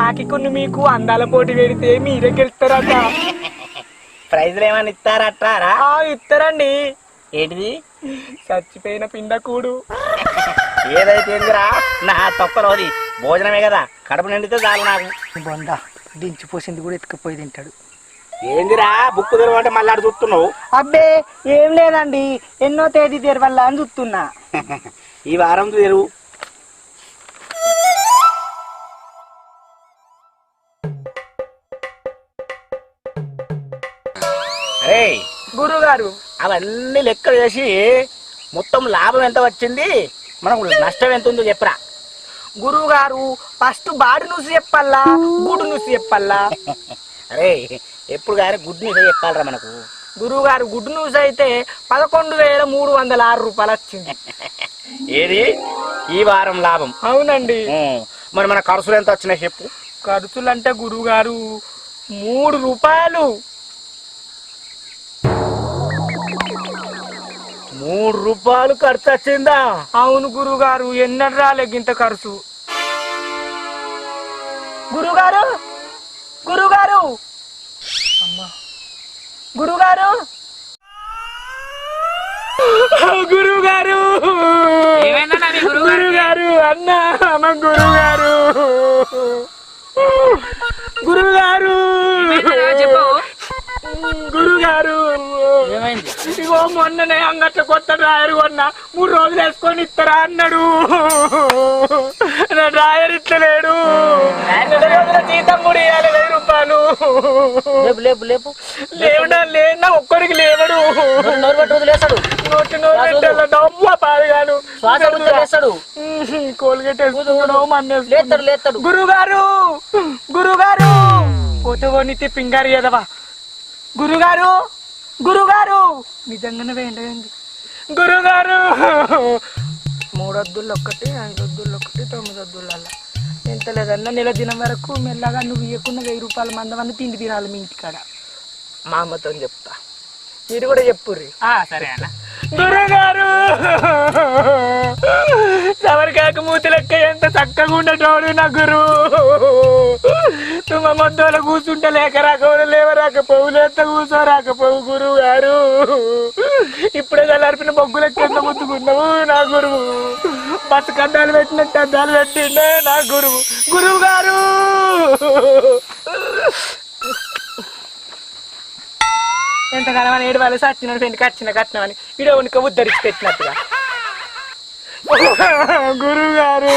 కాకి కొన్ని మీకు అందాల పోటీ పెడితే మీరే గెలుస్తారట. ప్రైజ్లు ఏమైనా ఇస్తారట్టారా? ఇస్తారండి. ఏంటిది? చచ్చిపోయిన పిండకూడు. ఏదైతే ఏందిరా నా తొక్కలోది భోజనమే కదా, కడుపు నిండితే చాలు నాకు. బొంద దించిపోసింది కూడా ఎత్తుకుపోయి తింటాడు. ఏందిరా బుక్కు తెరవంటే మళ్ళీ అటు చూస్తున్నావు? అబ్బే ఏం లేదండి, ఎన్నో తేదీ తెరవల్లా అని చూస్తున్నా. ఈ వారం తెరువు. గురుగారు అవన్నీ లెక్క చేసి మొత్తం లాభం ఎంత వచ్చింది, మనకు నష్టం ఎంత ఉందో చెప్పరా. గురువు గారు ఫస్ట్ బాడి నుసి చెప్పాలా గుడు నుసి చెప్పాలా? అరే ఎప్పుడు కానీ గుడ్ న్యూస్ చెప్పాలరా మనకు. గురువు గారు గుడ్ న్యూస్ అయితే 11,306 రూపాయలు వచ్చింది. ఏది ఈ వారం లాభం? అవునండి. మరి మన ఖర్చులు ఎంత వచ్చినాయి చెప్పు. ఖర్చులు అంటే గురువు గారు 3 రూపాయలు. 3 రూపాయలు ఖర్చు వచ్చిందా? అవును గురువు గారు, ఎన్నడు రాలేదు ఇంత ఖర్చు. గురుగారు గురుగారు అమ్మా గురుగారు గురుగారు గురుగారు అన్న గురుగారు గురుగారు గురుగారు ఇగో మొన్ననే అంగట్లో కొత్త డ్రాయర్ కొన్నా, 3 రోజులు వేసుకొని ఇస్తారా అన్నాడు. నా డ్రాయర్ ఇస్తలేడు. జీతం కూడా ఇవ్వాలి 1000 రూపాయలు. లేనా ఒక్కడికి లేవడు. డబ్బు పాడుగాను కోల్గేట్ వేసుకున్నాడు. గురుగారు గురుగారు పోతే కొనితే పింగారు కదవా. గురుగారు గురుగారు నిజంగానే వేయండి. గురుగారు 3 వద్దులు ఒక్కటి, 5 వద్దులు ఒకటి, 9 వద్దులు అలా ఎంత లేదన్నా నెల దినం వరకు మెల్లగా నువ్వు ఇవ్వకుండా 1000 రూపాయలు మందమని తిండి తినాలి మీ ఇంటికాడ. మా అమ్మతో చెప్తా, మీరు కూడా చెప్పుర్రి. సరే అన్న. గురుగారు సవరికాక మూతి లెక్క ఎంత చక్కగా ఉండేటోడు నా గురువు. తుమ్మ మొద్దలో కూర్చుంటే లేక రాకపోవు, లేవరాకపోవు, లేత కూర్చోరాకపోవు గురువు గారు. ఇప్పుడే చల్లారిపిన బొగ్గు లెక్క ఎంత ముద్దుకున్నావు నా గురువు. బతుకద్దాలు పెట్టినట్టు అద్దాలు పెట్టిండే నా గురువు. గురువు గారు ఎంతగానో అని 7 వాళ్ళు సచ్చినాడు పెండికి వచ్చిన కట్టినామని వీడియో ఉనికి ఉద్ధరించి పెట్టినట్టుగా. గురువు గారు